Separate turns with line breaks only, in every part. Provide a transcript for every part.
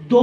2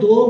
2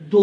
2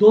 2